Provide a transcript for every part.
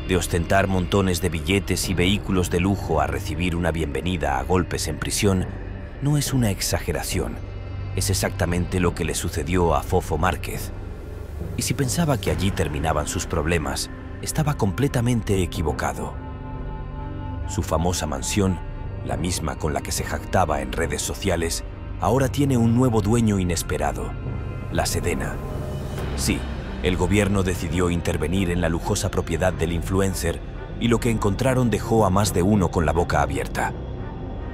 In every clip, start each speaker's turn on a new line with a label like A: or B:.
A: De ostentar montones de billetes y vehículos de lujo a recibir una bienvenida a golpes en prisión, no es una exageración. Es exactamente lo que le sucedió a Fofo Márquez. Y si pensaba que allí terminaban sus problemas, estaba completamente equivocado. Su famosa mansión, la misma con la que se jactaba en redes sociales, ahora tiene un nuevo dueño inesperado, la Sedena. Sí, el gobierno decidió intervenir en la lujosa propiedad del influencer y lo que encontraron dejó a más de uno con la boca abierta.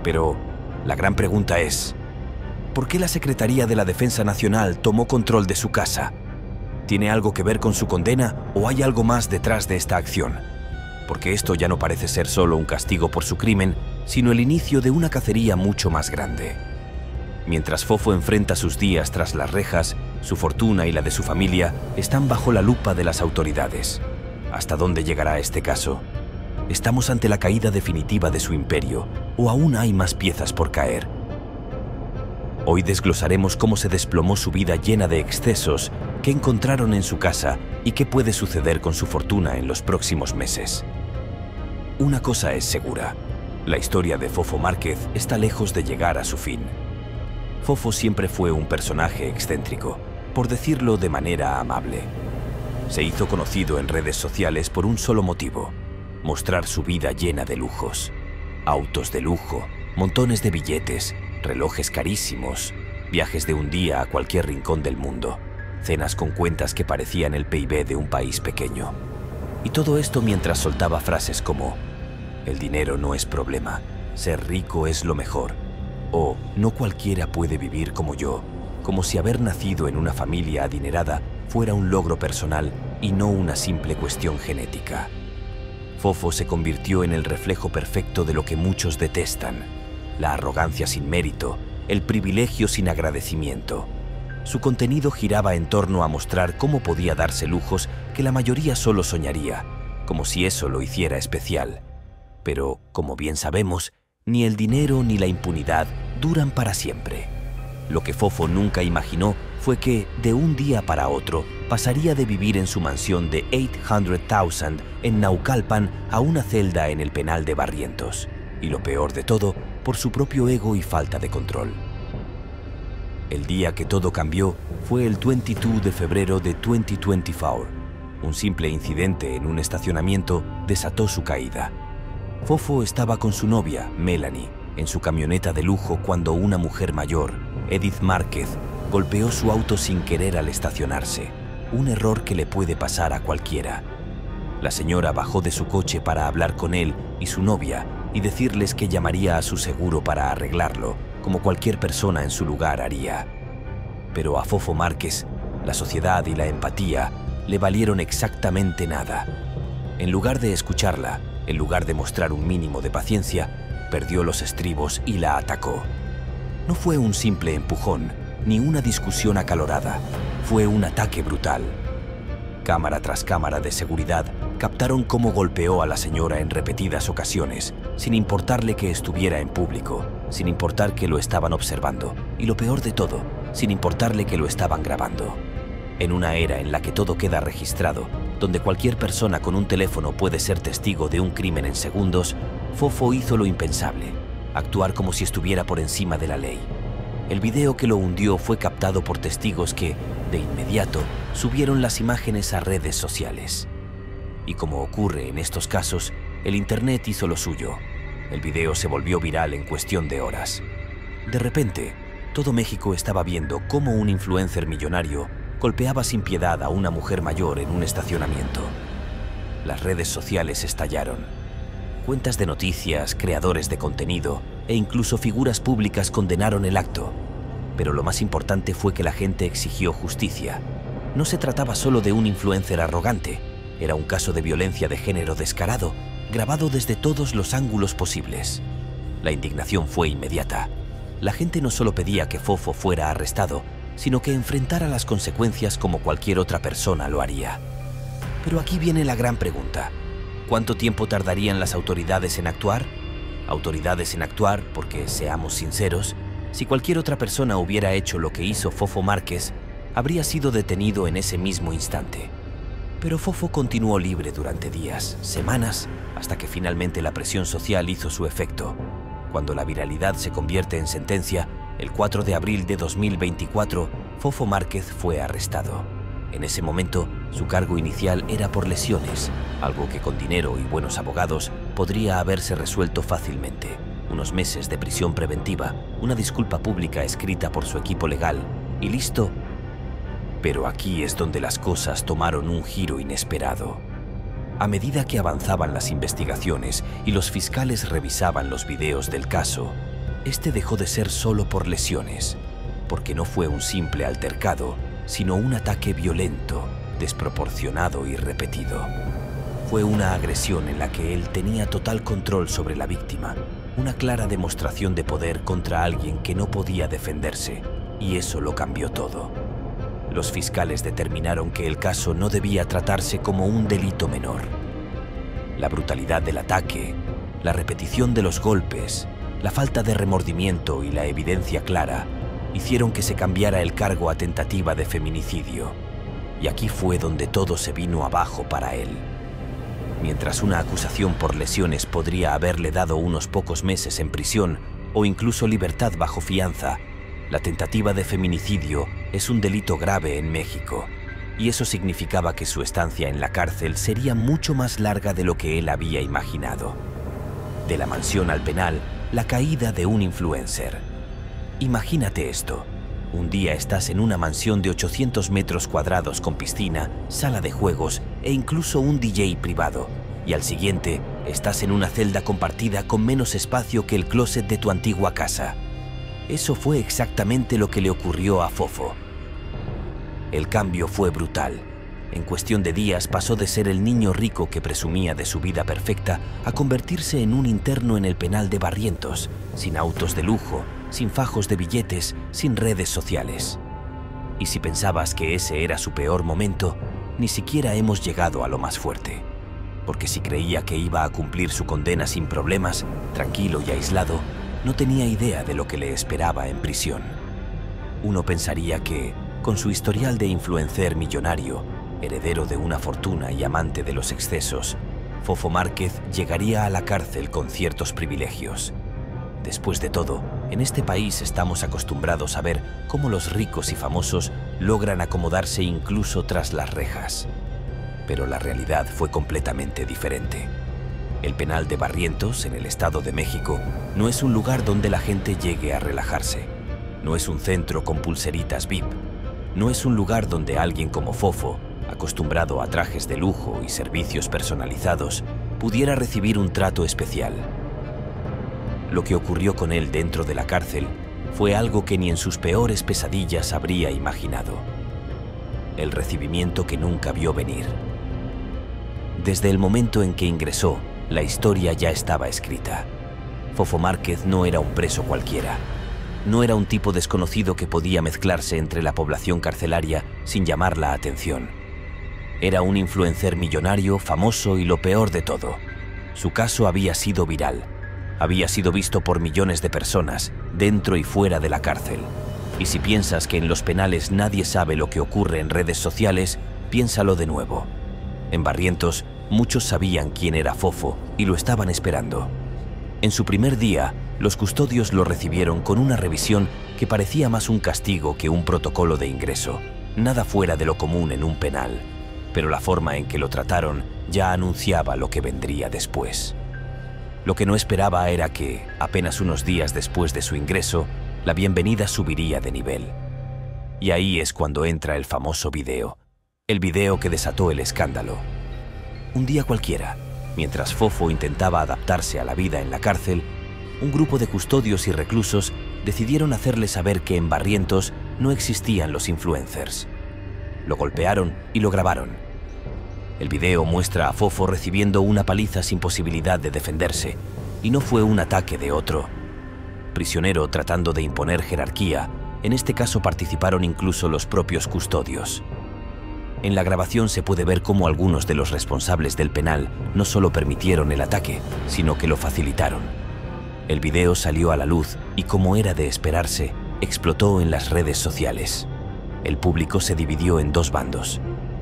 A: Pero la gran pregunta es, ¿por qué la Secretaría de la Defensa Nacional tomó control de su casa? ¿Tiene algo que ver con su condena o hay algo más detrás de esta acción? Porque esto ya no parece ser solo un castigo por su crimen, sino el inicio de una cacería mucho más grande. Mientras Fofo enfrenta sus días tras las rejas, su fortuna y la de su familia están bajo la lupa de las autoridades. ¿Hasta dónde llegará este caso? ¿Estamos ante la caída definitiva de su imperio o aún hay más piezas por caer? Hoy desglosaremos cómo se desplomó su vida llena de excesos, qué encontraron en su casa y qué puede suceder con su fortuna en los próximos meses. Una cosa es segura, la historia de Fofo Márquez está lejos de llegar a su fin. Fofo siempre fue un personaje excéntrico, por decirlo de manera amable. Se hizo conocido en redes sociales por un solo motivo: mostrar su vida llena de lujos. Autos de lujo, montones de billetes, relojes carísimos, viajes de un día a cualquier rincón del mundo, cenas con cuentas que parecían el PIB de un país pequeño. Y todo esto mientras soltaba frases como: el dinero no es problema, ser rico es lo mejor. O no cualquiera puede vivir como yo, como si haber nacido en una familia adinerada fuera un logro personal y no una simple cuestión genética. Fofo se convirtió en el reflejo perfecto de lo que muchos detestan: la arrogancia sin mérito, el privilegio sin agradecimiento. Su contenido giraba en torno a mostrar cómo podía darse lujos que la mayoría solo soñaría, como si eso lo hiciera especial. Pero, como bien sabemos, ni el dinero ni la impunidad duran para siempre. Lo que Fofo nunca imaginó fue que, de un día para otro, pasaría de vivir en su mansión de 800,000 en Naucalpan a una celda en el penal de Barrientos. Y lo peor de todo, por su propio ego y falta de control. El día que todo cambió fue el 22 de febrero de 2024. Un simple incidente en un estacionamiento desató su caída. Fofo estaba con su novia, Melanie, en su camioneta de lujo cuando una mujer mayor, Edith Márquez, golpeó su auto sin querer al estacionarse, un error que le puede pasar a cualquiera. La señora bajó de su coche para hablar con él y su novia y decirles que llamaría a su seguro para arreglarlo, como cualquier persona en su lugar haría. Pero a Fofo Márquez, la sociedad y la empatía le valieron exactamente nada. En lugar de escucharla, en lugar de mostrar un mínimo de paciencia, perdió los estribos y la atacó. No fue un simple empujón, ni una discusión acalorada, fue un ataque brutal. Cámara tras cámara de seguridad captaron cómo golpeó a la señora en repetidas ocasiones, sin importarle que estuviera en público, sin importar que lo estaban observando, y lo peor de todo, sin importarle que lo estaban grabando. En una era en la que todo queda registrado, donde cualquier persona con un teléfono puede ser testigo de un crimen en segundos, Fofo hizo lo impensable: actuar como si estuviera por encima de la ley. El video que lo hundió fue captado por testigos que, de inmediato, subieron las imágenes a redes sociales. Y como ocurre en estos casos, el Internet hizo lo suyo. El video se volvió viral en cuestión de horas. De repente, todo México estaba viendo cómo un influencer millonario golpeaba sin piedad a una mujer mayor en un estacionamiento. Las redes sociales estallaron. Cuentas de noticias, creadores de contenido e incluso figuras públicas condenaron el acto. Pero lo más importante fue que la gente exigió justicia. No se trataba solo de un influencer arrogante, era un caso de violencia de género descarado, grabado desde todos los ángulos posibles. La indignación fue inmediata. La gente no solo pedía que Fofo fuera arrestado, sino que enfrentara las consecuencias como cualquier otra persona lo haría. Pero aquí viene la gran pregunta: ¿cuánto tiempo tardarían las autoridades en actuar? Autoridades en actuar porque, seamos sinceros, si cualquier otra persona hubiera hecho lo que hizo Fofo Márquez, habría sido detenido en ese mismo instante. Pero Fofo continuó libre durante días, semanas, hasta que finalmente la presión social hizo su efecto. Cuando la viralidad se convierte en sentencia, el 4 de abril de 2024, Fofo Márquez fue arrestado. En ese momento, su cargo inicial era por lesiones, algo que con dinero y buenos abogados podría haberse resuelto fácilmente. Unos meses de prisión preventiva, una disculpa pública escrita por su equipo legal y listo. Pero aquí es donde las cosas tomaron un giro inesperado. A medida que avanzaban las investigaciones y los fiscales revisaban los videos del caso, este dejó de ser solo por lesiones, porque no fue un simple altercado, sino un ataque violento, desproporcionado y repetido. Fue una agresión en la que él tenía total control sobre la víctima, una clara demostración de poder contra alguien que no podía defenderse, y eso lo cambió todo. Los fiscales determinaron que el caso no debía tratarse como un delito menor. La brutalidad del ataque, la repetición de los golpes, la falta de remordimiento y la evidencia clara hicieron que se cambiara el cargo a tentativa de feminicidio. Y aquí fue donde todo se vino abajo para él. Mientras una acusación por lesiones podría haberle dado unos pocos meses en prisión o incluso libertad bajo fianza, la tentativa de feminicidio es un delito grave en México, y eso significaba que su estancia en la cárcel sería mucho más larga de lo que él había imaginado. De la mansión al penal, la caída de un influencer. Imagínate esto. Un día estás en una mansión de 800 metros cuadrados con piscina, sala de juegos e incluso un DJ privado, y al siguiente estás en una celda compartida con menos espacio que el closet de tu antigua casa. Eso fue exactamente lo que le ocurrió a Fofo. El cambio fue brutal. En cuestión de días pasó de ser el niño rico que presumía de su vida perfecta a convertirse en un interno en el penal de Barrientos, sin autos de lujo, sin fajos de billetes, sin redes sociales. Y si pensabas que ese era su peor momento, ni siquiera hemos llegado a lo más fuerte. Porque si creía que iba a cumplir su condena sin problemas, tranquilo y aislado, no tenía idea de lo que le esperaba en prisión. Uno pensaría que, con su historial de influencer millonario, heredero de una fortuna y amante de los excesos, Fofo Márquez llegaría a la cárcel con ciertos privilegios. Después de todo, en este país estamos acostumbrados a ver cómo los ricos y famosos logran acomodarse incluso tras las rejas. Pero la realidad fue completamente diferente. El penal de Barrientos, en el Estado de México, no es un lugar donde la gente llegue a relajarse. No es un centro con pulseritas VIP. No es un lugar donde alguien como Fofo, acostumbrado a trajes de lujo y servicios personalizados, pudiera recibir un trato especial. Lo que ocurrió con él dentro de la cárcel fue algo que ni en sus peores pesadillas habría imaginado. El recibimiento que nunca vio venir. Desde el momento en que ingresó, la historia ya estaba escrita. Fofo Márquez no era un preso cualquiera. No era un tipo desconocido que podía mezclarse entre la población carcelaria sin llamar la atención. Era un influencer millonario, famoso y lo peor de todo. Su caso había sido viral. Había sido visto por millones de personas, dentro y fuera de la cárcel. Y si piensas que en los penales nadie sabe lo que ocurre en redes sociales, piénsalo de nuevo. En Barrientos, muchos sabían quién era Fofo y lo estaban esperando. En su primer día, los custodios lo recibieron con una revisión que parecía más un castigo que un protocolo de ingreso. Nada fuera de lo común en un penal, pero la forma en que lo trataron ya anunciaba lo que vendría después. Lo que no esperaba era que, apenas unos días después de su ingreso, la bienvenida subiría de nivel. Y ahí es cuando entra el famoso video, el video que desató el escándalo. Un día cualquiera, mientras Fofo intentaba adaptarse a la vida en la cárcel, un grupo de custodios y reclusos decidieron hacerle saber que en Barrientos no existían los influencers. Lo golpearon y lo grabaron. El video muestra a Fofo recibiendo una paliza sin posibilidad de defenderse, y no fue un ataque de otro. Prisionero tratando de imponer jerarquía, en este caso participaron incluso los propios custodios. En la grabación se puede ver cómo algunos de los responsables del penal no solo permitieron el ataque, sino que lo facilitaron. El video salió a la luz y, como era de esperarse, explotó en las redes sociales. El público se dividió en dos bandos: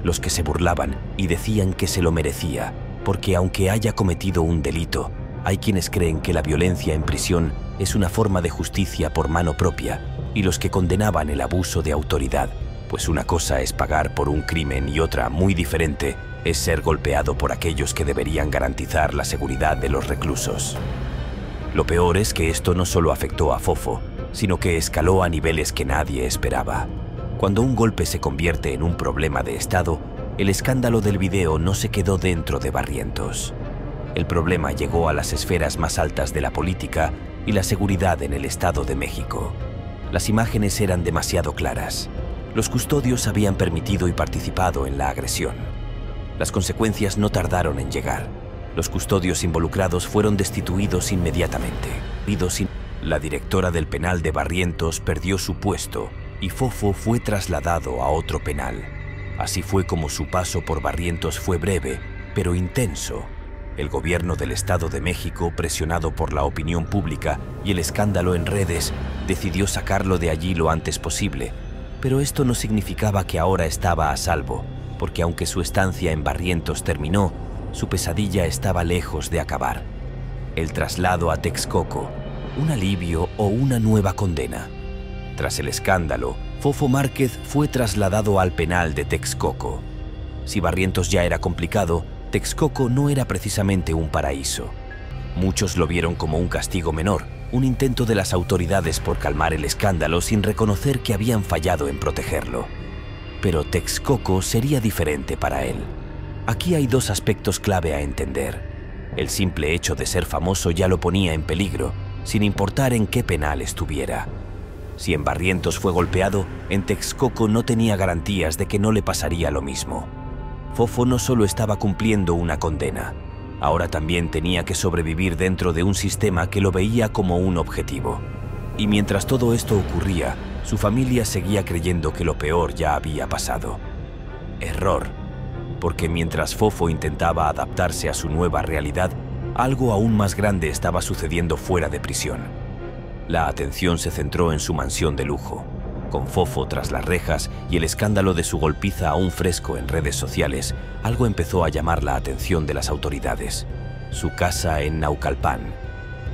A: los que se burlaban y decían que se lo merecía, porque aunque haya cometido un delito, hay quienes creen que la violencia en prisión es una forma de justicia por mano propia, y los que condenaban el abuso de autoridad, pues una cosa es pagar por un crimen y otra, muy diferente, es ser golpeado por aquellos que deberían garantizar la seguridad de los reclusos. Lo peor es que esto no solo afectó a Fofo, sino que escaló a niveles que nadie esperaba. Cuando un golpe se convierte en un problema de Estado, el escándalo del video no se quedó dentro de Barrientos. El problema llegó a las esferas más altas de la política y la seguridad en el Estado de México. Las imágenes eran demasiado claras. Los custodios habían permitido y participado en la agresión. Las consecuencias no tardaron en llegar. Los custodios involucrados fueron destituidos inmediatamente. La directora del penal de Barrientos perdió su puesto y Fofo fue trasladado a otro penal. Así fue como su paso por Barrientos fue breve, pero intenso. El gobierno del Estado de México, presionado por la opinión pública y el escándalo en redes, decidió sacarlo de allí lo antes posible. Pero esto no significaba que ahora estaba a salvo, porque aunque su estancia en Barrientos terminó, su pesadilla estaba lejos de acabar. El traslado a Texcoco, un alivio o una nueva condena. Tras el escándalo, Fofo Márquez fue trasladado al penal de Texcoco. Si Barrientos ya era complicado, Texcoco no era precisamente un paraíso. Muchos lo vieron como un castigo menor, un intento de las autoridades por calmar el escándalo sin reconocer que habían fallado en protegerlo. Pero Texcoco sería diferente para él. Aquí hay dos aspectos clave a entender. El simple hecho de ser famoso ya lo ponía en peligro, sin importar en qué penal estuviera. Si en Barrientos fue golpeado, en Texcoco no tenía garantías de que no le pasaría lo mismo. Fofo no solo estaba cumpliendo una condena, ahora también tenía que sobrevivir dentro de un sistema que lo veía como un objetivo. Y mientras todo esto ocurría, su familia seguía creyendo que lo peor ya había pasado. Error, porque mientras Fofo intentaba adaptarse a su nueva realidad, algo aún más grande estaba sucediendo fuera de prisión. La atención se centró en su mansión de lujo. Con Fofo tras las rejas y el escándalo de su golpiza aún fresco en redes sociales, algo empezó a llamar la atención de las autoridades. Su casa en Naucalpan.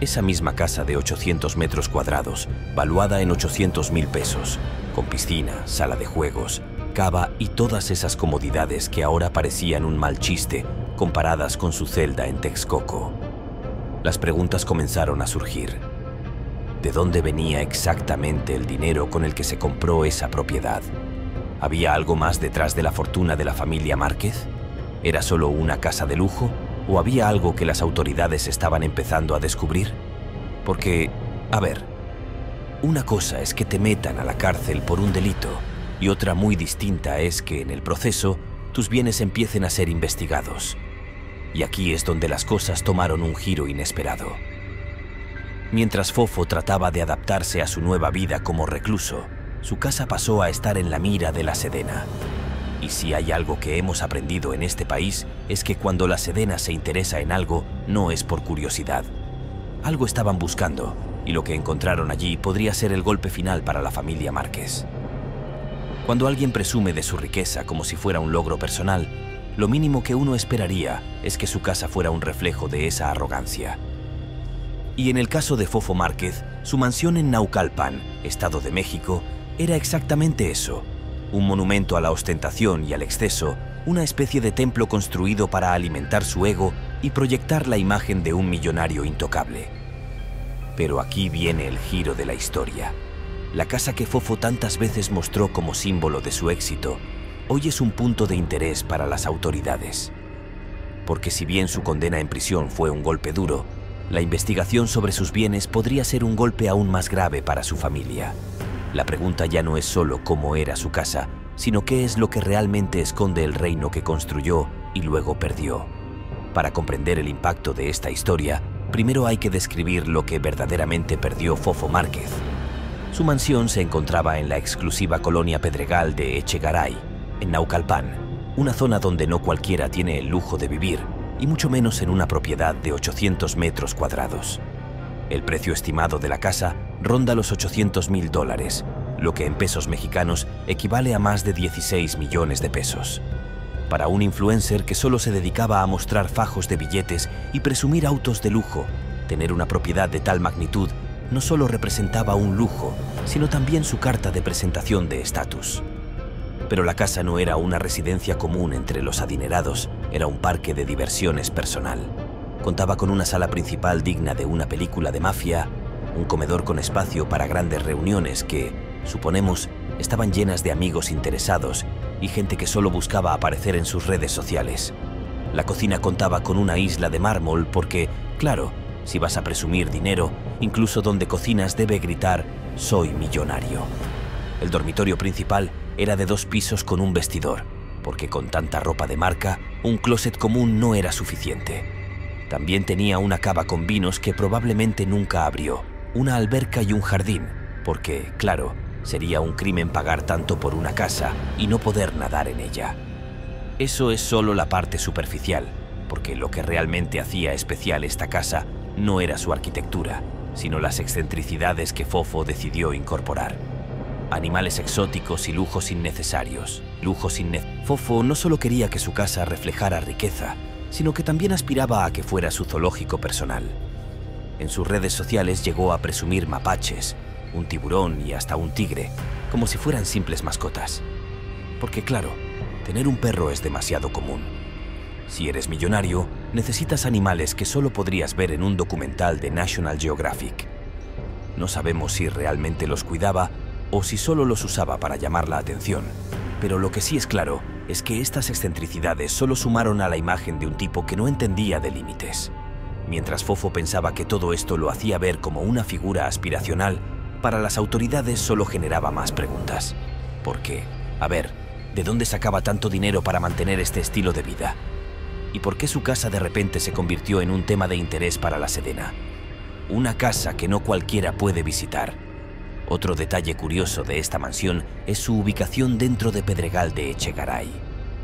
A: Esa misma casa de 800 metros cuadrados, valuada en 800,000 pesos, con piscina, sala de juegos, cava y todas esas comodidades que ahora parecían un mal chiste comparadas con su celda en Texcoco. Las preguntas comenzaron a surgir. ¿De dónde venía exactamente el dinero con el que se compró esa propiedad? ¿Había algo más detrás de la fortuna de la familia Márquez? ¿Era solo una casa de lujo? ¿O había algo que las autoridades estaban empezando a descubrir? Porque, a ver, una cosa es que te metan a la cárcel por un delito y otra muy distinta es que en el proceso tus bienes empiecen a ser investigados. Y aquí es donde las cosas tomaron un giro inesperado. Mientras Fofo trataba de adaptarse a su nueva vida como recluso, su casa pasó a estar en la mira de la Sedena. Y si hay algo que hemos aprendido en este país, es que cuando la Sedena se interesa en algo, no es por curiosidad. Algo estaban buscando, y lo que encontraron allí podría ser el golpe final para la familia Márquez. Cuando alguien presume de su riqueza como si fuera un logro personal, lo mínimo que uno esperaría es que su casa fuera un reflejo de esa arrogancia. Y en el caso de Fofo Márquez, su mansión en Naucalpan, Estado de México, era exactamente eso, un monumento a la ostentación y al exceso, una especie de templo construido para alimentar su ego y proyectar la imagen de un millonario intocable. Pero aquí viene el giro de la historia. La casa que Fofo tantas veces mostró como símbolo de su éxito, hoy es un punto de interés para las autoridades. Porque si bien su condena en prisión fue un golpe duro, la investigación sobre sus bienes podría ser un golpe aún más grave para su familia. La pregunta ya no es solo cómo era su casa, sino qué es lo que realmente esconde el reino que construyó y luego perdió. Para comprender el impacto de esta historia, primero hay que describir lo que verdaderamente perdió Fofo Márquez. Su mansión se encontraba en la exclusiva colonia Pedregal de Echegaray, en Naucalpan, una zona donde no cualquiera tiene el lujo de vivir, y mucho menos en una propiedad de 800 metros cuadrados. El precio estimado de la casa ronda los $800,000, lo que en pesos mexicanos equivale a más de 16 millones de pesos. Para un influencer que solo se dedicaba a mostrar fajos de billetes y presumir autos de lujo, tener una propiedad de tal magnitud no solo representaba un lujo, sino también su carta de presentación de estatus. Pero la casa no era una residencia común entre los adinerados, era un parque de diversiones personal. Contaba con una sala principal digna de una película de mafia, un comedor con espacio para grandes reuniones que, suponemos, estaban llenas de amigos interesados y gente que solo buscaba aparecer en sus redes sociales. La cocina contaba con una isla de mármol porque, claro, si vas a presumir dinero, incluso donde cocinas debe gritar «Soy millonario». El dormitorio principal era de 2 pisos con un vestidor, porque con tanta ropa de marca, un closet común no era suficiente. También tenía una cava con vinos que probablemente nunca abrió, una alberca y un jardín, porque, claro, sería un crimen pagar tanto por una casa y no poder nadar en ella. Eso es solo la parte superficial, porque lo que realmente hacía especial esta casa no era su arquitectura, sino las excentricidades que Fofo decidió incorporar. Animales exóticos y lujos innecesarios. Fofo no solo quería que su casa reflejara riqueza, sino que también aspiraba a que fuera su zoológico personal. En sus redes sociales llegó a presumir mapaches, un tiburón y hasta un tigre, como si fueran simples mascotas. Porque claro, tener un perro es demasiado común. Si eres millonario, necesitas animales que solo podrías ver en un documental de National Geographic. No sabemos si realmente los cuidaba o si solo los usaba para llamar la atención, pero lo que sí es claro es que estas excentricidades solo sumaron a la imagen de un tipo que no entendía de límites. Mientras Fofo pensaba que todo esto lo hacía ver como una figura aspiracional, para las autoridades solo generaba más preguntas. ¿Por qué? A ver, ¿de dónde sacaba tanto dinero para mantener este estilo de vida? ¿Y por qué su casa de repente se convirtió en un tema de interés para la Sedena? Una casa que no cualquiera puede visitar. Otro detalle curioso de esta mansión es su ubicación dentro de Pedregal de Echegaray.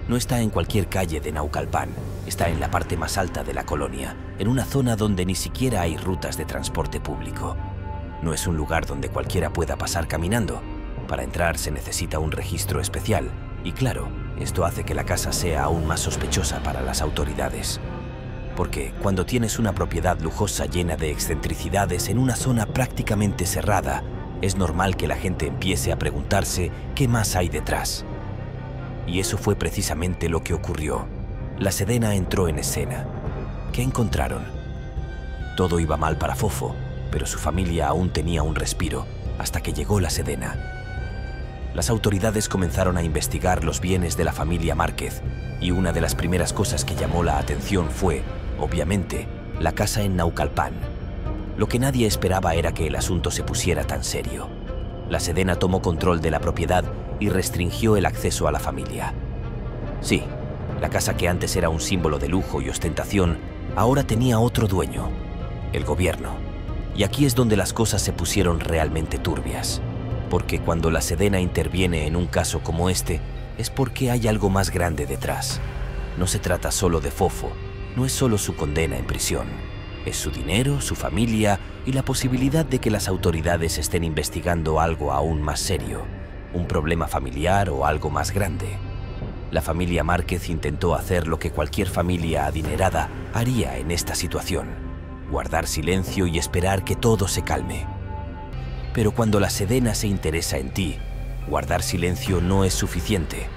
A: No está en cualquier calle de Naucalpan, está en la parte más alta de la colonia, en una zona donde ni siquiera hay rutas de transporte público. No es un lugar donde cualquiera pueda pasar caminando. Para entrar se necesita un registro especial, y claro, esto hace que la casa sea aún más sospechosa para las autoridades. Porque cuando tienes una propiedad lujosa llena de excentricidades en una zona prácticamente cerrada, es normal que la gente empiece a preguntarse qué más hay detrás. Y eso fue precisamente lo que ocurrió. La Sedena entró en escena. ¿Qué encontraron? Todo iba mal para Fofo, pero su familia aún tenía un respiro hasta que llegó la Sedena. Las autoridades comenzaron a investigar los bienes de la familia Márquez y una de las primeras cosas que llamó la atención fue, obviamente, la casa en Naucalpan. Lo que nadie esperaba era que el asunto se pusiera tan serio. La Sedena tomó control de la propiedad y restringió el acceso a la familia. Sí, la casa que antes era un símbolo de lujo y ostentación, ahora tenía otro dueño, el gobierno. Y aquí es donde las cosas se pusieron realmente turbias. Porque cuando la Sedena interviene en un caso como este, es porque hay algo más grande detrás. No se trata solo de Fofo, no es solo su condena en prisión. Es su dinero, su familia y la posibilidad de que las autoridades estén investigando algo aún más serio, un problema familiar o algo más grande. La familia Márquez intentó hacer lo que cualquier familia adinerada haría en esta situación: guardar silencio y esperar que todo se calme. Pero cuando la Sedena se interesa en ti, guardar silencio no es suficiente.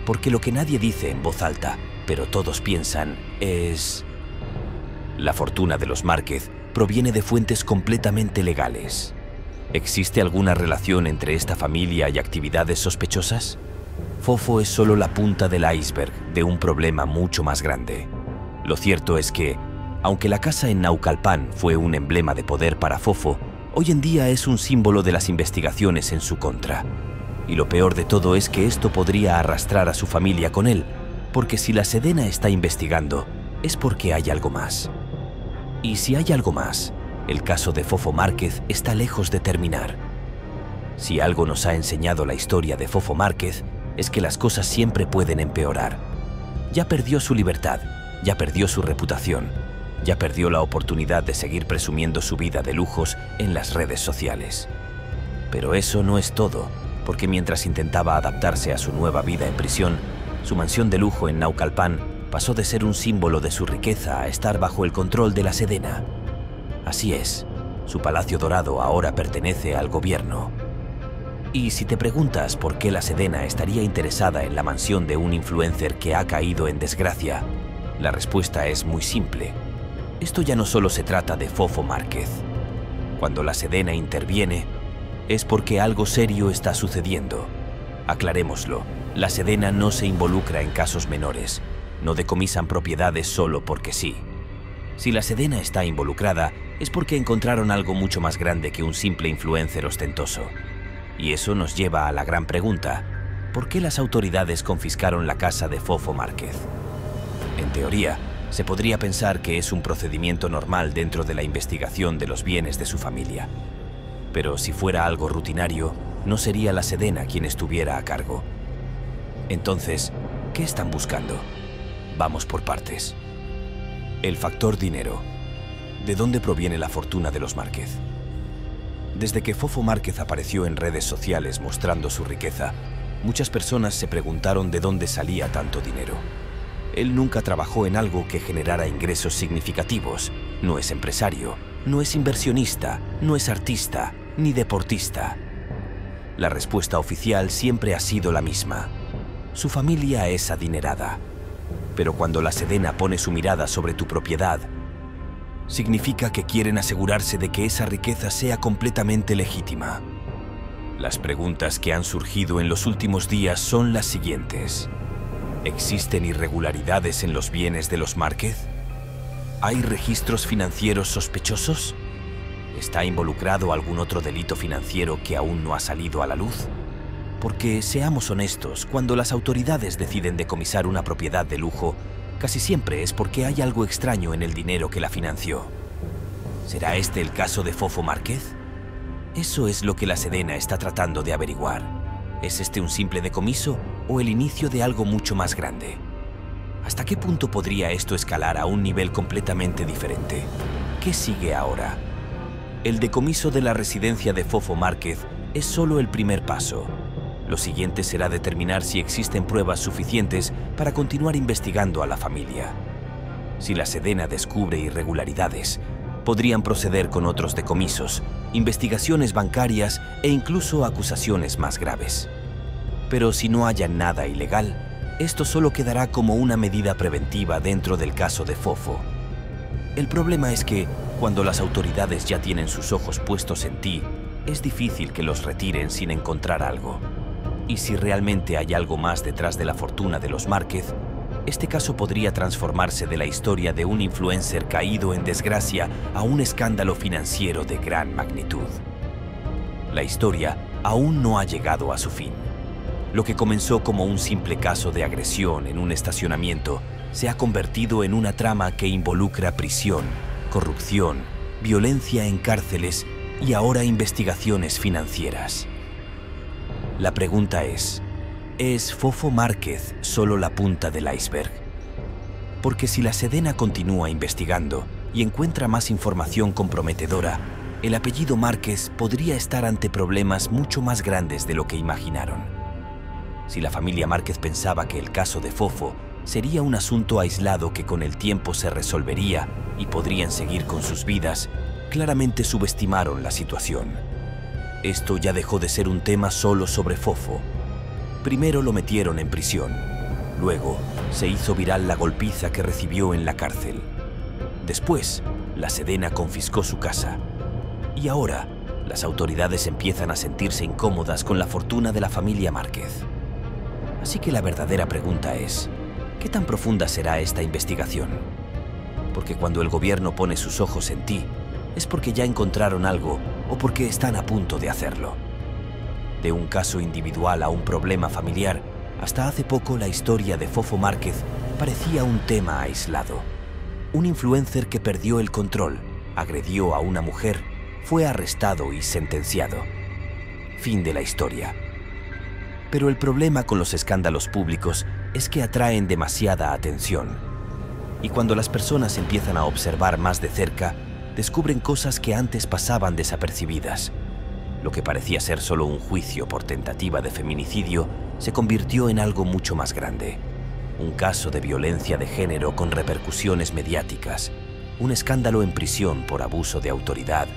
A: Porque lo que nadie dice en voz alta, pero todos piensan, es... La fortuna de los Márquez proviene de fuentes completamente legales. ¿Existe alguna relación entre esta familia y actividades sospechosas? Fofo es solo la punta del iceberg de un problema mucho más grande. Lo cierto es que, aunque la casa en Naucalpan fue un emblema de poder para Fofo, hoy en día es un símbolo de las investigaciones en su contra. Y lo peor de todo es que esto podría arrastrar a su familia con él, porque si la Sedena está investigando, es porque hay algo más. Y si hay algo más, el caso de Fofo Márquez está lejos de terminar. Si algo nos ha enseñado la historia de Fofo Márquez, es que las cosas siempre pueden empeorar. Ya perdió su libertad, ya perdió su reputación, ya perdió la oportunidad de seguir presumiendo su vida de lujos en las redes sociales. Pero eso no es todo, porque mientras intentaba adaptarse a su nueva vida en prisión, Su mansión de lujo en Naucalpan pasó de ser un símbolo de su riqueza a estar bajo el control de la Sedena. Así es, su Palacio Dorado ahora pertenece al gobierno. Y si te preguntas por qué la Sedena estaría interesada en la mansión de un influencer que ha caído en desgracia, la respuesta es muy simple. Esto ya no solo se trata de Fofo Márquez. Cuando la Sedena interviene, es porque algo serio está sucediendo. Aclarémoslo, la Sedena no se involucra en casos menores, no decomisan propiedades solo porque sí. Si la Sedena está involucrada, es porque encontraron algo mucho más grande que un simple influencer ostentoso. Y eso nos lleva a la gran pregunta: ¿por qué las autoridades confiscaron la casa de Fofo Márquez? En teoría, se podría pensar que es un procedimiento normal dentro de la investigación de los bienes de su familia. Pero si fuera algo rutinario, no sería la Sedena quien estuviera a cargo. Entonces, ¿qué están buscando? Vamos por partes. El factor dinero. ¿De dónde proviene la fortuna de los Márquez? Desde que Fofo Márquez apareció en redes sociales mostrando su riqueza, muchas personas se preguntaron de dónde salía tanto dinero. Él nunca trabajó en algo que generara ingresos significativos. No es empresario, no es inversionista, no es artista, ni deportista. La respuesta oficial siempre ha sido la misma. Su familia es adinerada. Pero cuando la Sedena pone su mirada sobre tu propiedad, significa que quieren asegurarse de que esa riqueza sea completamente legítima. Las preguntas que han surgido en los últimos días son las siguientes. ¿Existen irregularidades en los bienes de los Márquez? ¿Hay registros financieros sospechosos? ¿Está involucrado algún otro delito financiero que aún no ha salido a la luz? Porque, seamos honestos, cuando las autoridades deciden decomisar una propiedad de lujo, casi siempre es porque hay algo extraño en el dinero que la financió. ¿Será este el caso de Fofo Márquez? Eso es lo que la Sedena está tratando de averiguar. ¿Es este un simple decomiso o el inicio de algo mucho más grande? ¿Hasta qué punto podría esto escalar a un nivel completamente diferente? ¿Qué sigue ahora? El decomiso de la residencia de Fofo Márquez es solo el primer paso. Lo siguiente será determinar si existen pruebas suficientes para continuar investigando a la familia. Si la Sedena descubre irregularidades, podrían proceder con otros decomisos, investigaciones bancarias e incluso acusaciones más graves. Pero si no haya nada ilegal, esto solo quedará como una medida preventiva dentro del caso de Fofo. El problema es que, cuando las autoridades ya tienen sus ojos puestos en ti, es difícil que los retiren sin encontrar algo. Y si realmente hay algo más detrás de la fortuna de los Márquez, este caso podría transformarse de la historia de un influencer caído en desgracia a un escándalo financiero de gran magnitud. La historia aún no ha llegado a su fin. Lo que comenzó como un simple caso de agresión en un estacionamiento se ha convertido en una trama que involucra prisión, corrupción, violencia en cárceles y ahora investigaciones financieras. La pregunta ¿es Fofo Márquez solo la punta del iceberg? Porque si la Sedena continúa investigando y encuentra más información comprometedora, el apellido Márquez podría estar ante problemas mucho más grandes de lo que imaginaron. Si la familia Márquez pensaba que el caso de Fofo sería un asunto aislado que con el tiempo se resolvería y podrían seguir con sus vidas, claramente subestimaron la situación. Esto ya dejó de ser un tema solo sobre Fofo. Primero lo metieron en prisión. Luego, se hizo viral la golpiza que recibió en la cárcel. Después, la Sedena confiscó su casa. Y ahora, las autoridades empiezan a sentirse incómodas con la fortuna de la familia Márquez. Así que la verdadera pregunta es, ¿qué tan profunda será esta investigación? Porque cuando el gobierno pone sus ojos en ti, es porque ya encontraron algo o porque están a punto de hacerlo. De un caso individual a un problema familiar, hasta hace poco la historia de Fofo Márquez parecía un tema aislado. Un influencer que perdió el control, agredió a una mujer, fue arrestado y sentenciado. Fin de la historia. Pero el problema con los escándalos públicos es que atraen demasiada atención. Y cuando las personas empiezan a observar más de cerca, descubren cosas que antes pasaban desapercibidas. Lo que parecía ser solo un juicio por tentativa de feminicidio se convirtió en algo mucho más grande. un caso de violencia de género con repercusiones mediáticas, un escándalo en prisión por abuso de autoridad,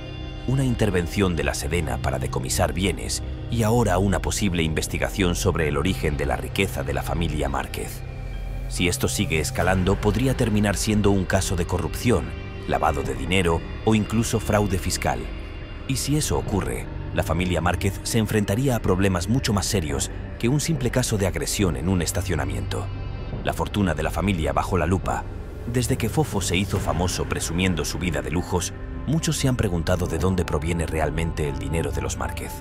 A: una intervención de la Sedena para decomisar bienes y ahora una posible investigación sobre el origen de la riqueza de la familia Márquez. Si esto sigue escalando, podría terminar siendo un caso de corrupción, lavado de dinero o incluso fraude fiscal. Y si eso ocurre, la familia Márquez se enfrentaría a problemas mucho más serios que un simple caso de agresión en un estacionamiento. La fortuna de la familia bajo la lupa. Desde que Fofo se hizo famoso presumiendo su vida de lujos, muchos se han preguntado de dónde proviene realmente el dinero de los Márquez.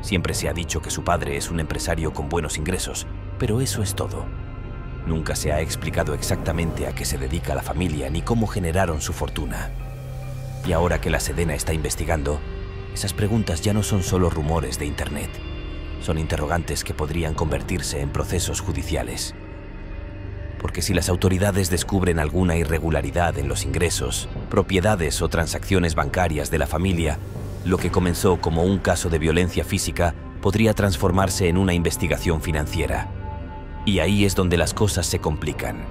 A: Siempre se ha dicho que su padre es un empresario con buenos ingresos, pero eso es todo. Nunca se ha explicado exactamente a qué se dedica la familia ni cómo generaron su fortuna. Y ahora que la Sedena está investigando, esas preguntas ya no son solo rumores de Internet. Son interrogantes que podrían convertirse en procesos judiciales. Porque si las autoridades descubren alguna irregularidad en los ingresos, propiedades o transacciones bancarias de la familia, lo que comenzó como un caso de violencia física podría transformarse en una investigación financiera. Y ahí es donde las cosas se complican.